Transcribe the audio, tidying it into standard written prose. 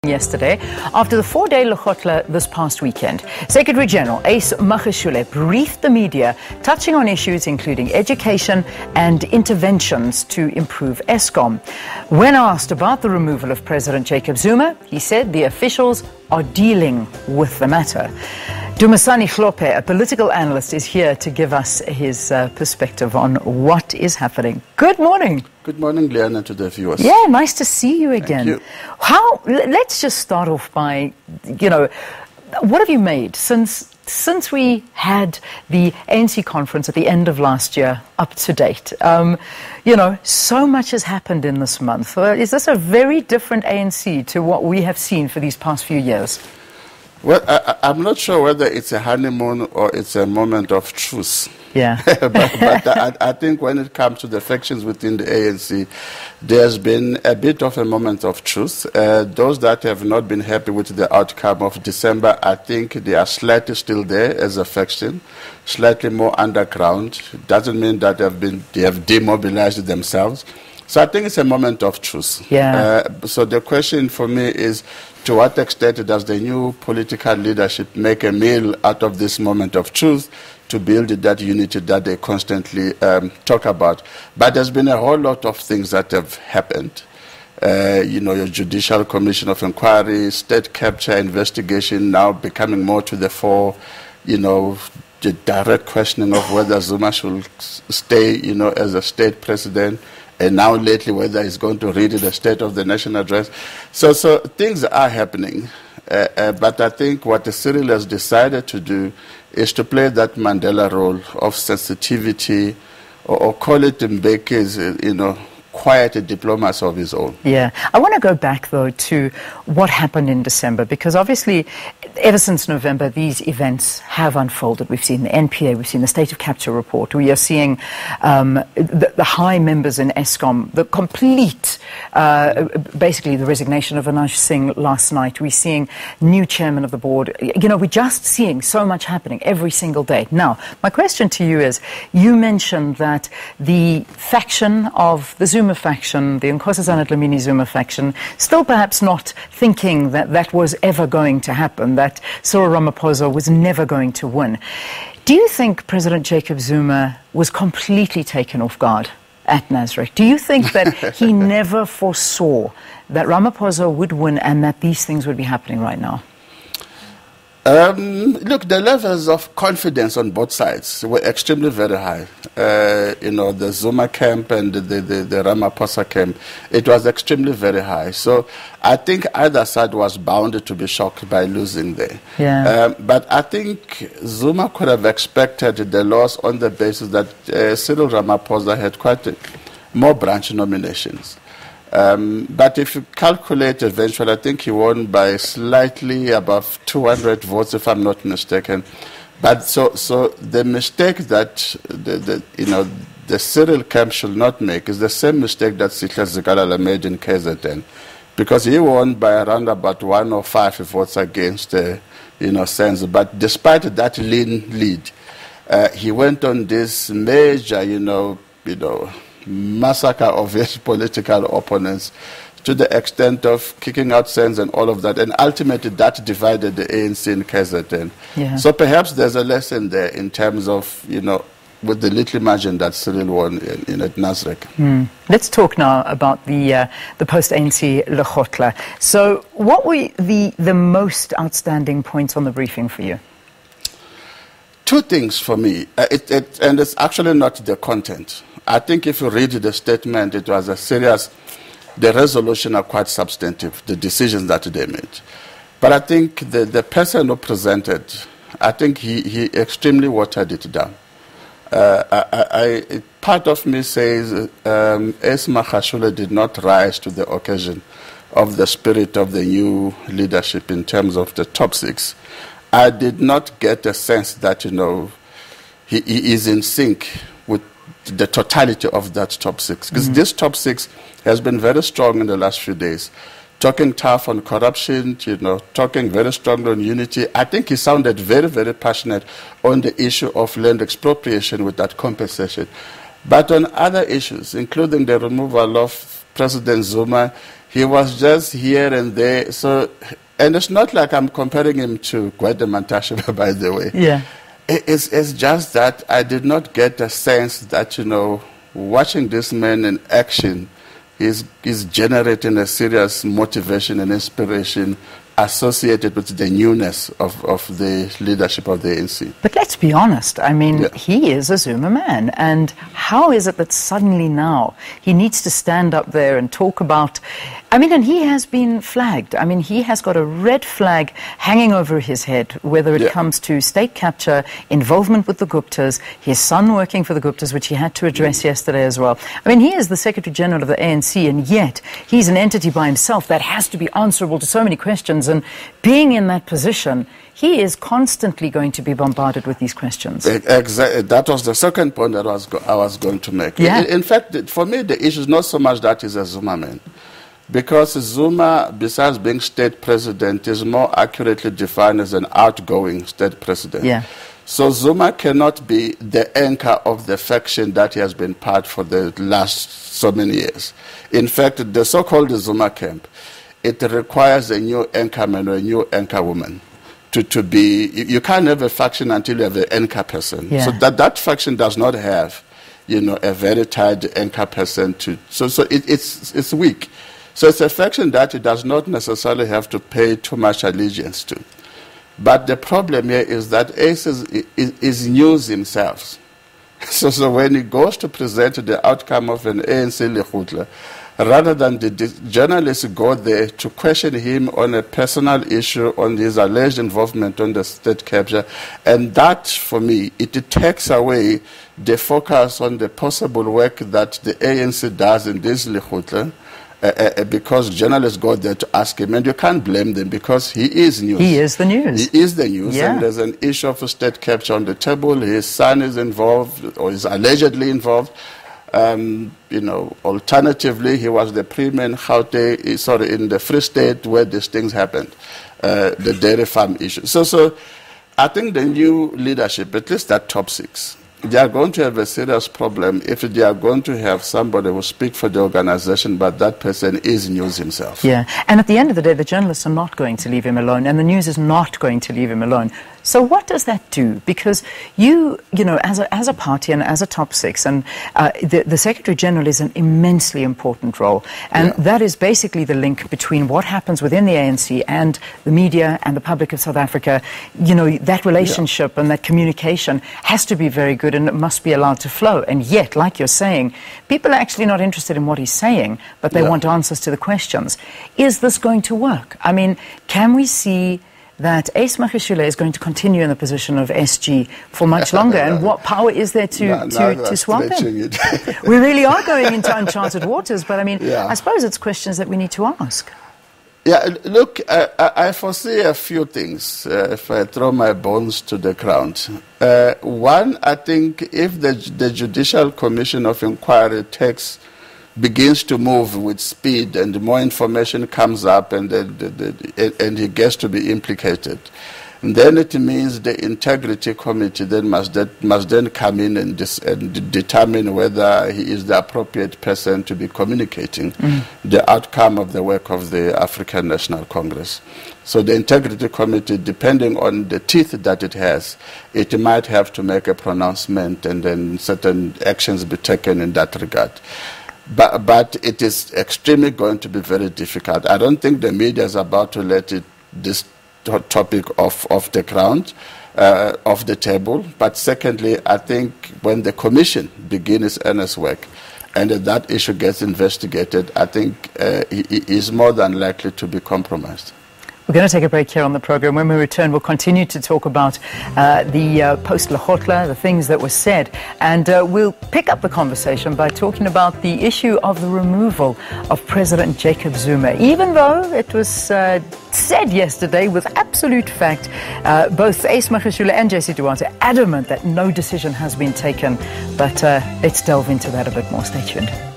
Yesterday, after the 4-day Lekgotla this past weekend, Secretary General Ace Magashule briefed the media, touching on issues including education and interventions to improve Eskom. When asked about the removal of President Jacob Zuma, he said the officials are dealing with the matter. Dumisani Hlophe, a political analyst, is here to give us his perspective on what is happening. Good morning. Good morning, Leanna, to the viewers. Yeah, nice to see you again. Thank you. Let's just start off by, what have you made since we had the ANC conference at the end of last year up to date? So much has happened in this month. Is this a very different ANC to what we have seen for these past few years? Well, I'm not sure whether it's a honeymoon or it's a moment of truce. Yeah. but I think when it comes to the factions within the ANC, there's been a bit of a moment of truce. Those that have not been happy with the outcome of December, I think they are slightly still there as a faction, slightly more underground. Doesn't mean that they have demobilized themselves. So I think it's a moment of truce. Yeah. So the question for me is, to what extent does the new political leadership make a meal out of this moment of truth to build that unity that they constantly talk about? But there's been a whole lot of things that have happened. Your Judicial Commission of Inquiry, state capture investigation now becoming more to the fore, the direct questioning of whether Zuma should stay, as a state president. And now lately, whether he's going to read the State of the Nation address. So things are happening. But I think what the Cyril has decided to do is to play that Mandela role of sensitivity, or call it in Mbeke's, quiet diplomacy of his own. Yeah. I want to go back, though, to what happened in December, because obviously, ever since November, these events have unfolded. We've seen the NPA, we've seen the State of Capture report, we are seeing the high members in Eskom, the complete, basically the resignation of Anash Singh last night. We're seeing new chairman of the board. We're just seeing so much happening every single day. Now, my question to you is, you mentioned that the faction of the Zuma faction, the Nkosazana Dlamini Zuma faction, still perhaps not thinking that that was ever going to happen, that Cyril Ramaphosa was never going to win. Do you think President Jacob Zuma was completely taken off guard at Nasrec? Do you think that he never foresaw that Ramaphosa would win and that these things would be happening right now? Look, the levels of confidence on both sides were extremely very high. The Zuma camp and the Ramaphosa camp, it was extremely very high. So I think either side was bound to be shocked by losing there. Yeah. But I think Zuma could have expected the loss on the basis that Cyril Ramaphosa had quite more branch nominations. But if you calculate eventually, I think he won by slightly above 200 votes, if I'm not mistaken. But so the mistake that the Cyril camp should not make is the same mistake that Sihla Zikalala made in KZN, because he won by around about 1 or 5 votes against Senzo. But despite that lean lead, he went on this major, massacre of his political opponents to the extent of kicking out Senzo and all of that. And ultimately that divided the ANC in KZN. Yeah. So perhaps there's a lesson there in terms of, with the little margin that Cyril won at Nasrec. Let's talk now about the post-ANC Lekgotla. So what were the most outstanding points on the briefing for you? Two things for me, and it's actually not the content. I think if you read the statement, it was a serious, the resolution are quite substantive, the decisions that they made. But I think the person who presented, I think he extremely watered it down. Part of me says Ace Magashule did not rise to the occasion of the spirit of the new leadership in terms of the top 6. I did not get a sense that, he is in sync with the totality of that top 6. Because this top 6 has been very strong in the last few days. Talking tough on corruption, talking very strong on unity. I think he sounded very, very passionate on the issue of land expropriation with that compensation. But on other issues, including the removal of President Zuma, He was just here and there. So, and it's not like I'm comparing him to Gwede Mantashe, by the way. Yeah. It's just that I did not get a sense that, you know, watching this man in action is generating a serious motivation and inspiration associated with the newness of the leadership of the ANC. But let's be honest, I mean, he is a Zuma man, and how is it that suddenly now he needs to stand up there and talk about, I mean, and he has been flagged. I mean, he has got a red flag hanging over his head, whether it comes to state capture, involvement with the Guptas, his son working for the Guptas, which he had to address yesterday as well. I mean, he is the Secretary General of the ANC, and yet he's an entity by himself that has to be answerable to so many questions. And being in that position, he is constantly going to be bombarded with these questions. Exactly. That was the second point that I was going to make. Yeah. In fact, for me, the issue is not so much that he's a Zuma man. Because Zuma, besides being state president, is more accurately defined as an outgoing state president. Yeah. So Zuma cannot be the anchor of the faction that he has been part for the last so many years. In fact, the so-called Zuma camp, it requires a new anchorman or a new anchorwoman to be. You can't have a faction until you have an anchor person. Yeah. So that faction does not have, you know, a very tight anchor person so it's weak. So it's a faction that it does not necessarily have to pay too much allegiance to. But the problem here is that Ace is news himself. So when he goes to present the outcome of an ANC Lekgotla, rather than the journalists go there to question him on a personal issue, on his alleged involvement on the state capture, and that, for me, it takes away the focus on the possible work that the ANC does in this Lekgotla, because journalists go there to ask him, and you can't blame them because he is news. He is the news. He is the news, Yeah. and there's an issue of state capture on the table. His son is involved, or is allegedly involved. You know, alternatively, he was the premier in the Free State where these things happened, the dairy farm issue. So I think the new leadership, at least that top six, they are going to have a serious problem if they are going to have somebody who speak for the organization, but that person is news himself. Yeah, and at the end of the day, the journalists are not going to leave him alone, and the news is not going to leave him alone. So what does that do? Because you know, as a party and as a top six, and the Secretary General is an immensely important role, and that is basically the link between what happens within the ANC and the media and the public of South Africa. You know, that relationship and that communication has to be very good, and it must be allowed to flow. And yet, like you're saying, people are actually not interested in what he's saying, but they want answers to the questions. Is this going to work? I mean, can we see that Ace Magashule is going to continue in the position of SG for much longer? And what power is there to swamp him? We really are going into uncharted waters, but I mean, I suppose it's questions that we need to ask. Yeah, look, I foresee a few things if I throw my bones to the ground. One, I think if the Judicial Commission of Inquiry begins to move with speed and more information comes up and he gets to be implicated, then it means the Integrity Committee then must then come in and determine whether he is the appropriate person to be communicating the outcome of the work of the African National Congress. So the Integrity Committee, depending on the teeth that it has, it might have to make a pronouncement and then certain actions be taken in that regard. But it is extremely going to be very difficult. I don't think the media is about to let this topic off the ground, off the table. But secondly, I think when the commission begins its earnest work and that issue gets investigated, I think he is more than likely to be compromised. We're going to take a break here on the program. When we return, we'll continue to talk about the post-Lekgotla, the things that were said, and we'll pick up the conversation by talking about the issue of the removal of President Jacob Zuma. Even though it was said yesterday with absolute fact, both Ace Magashule and J.C. Duarte adamant that no decision has been taken. But let's delve into that a bit more. Stay tuned.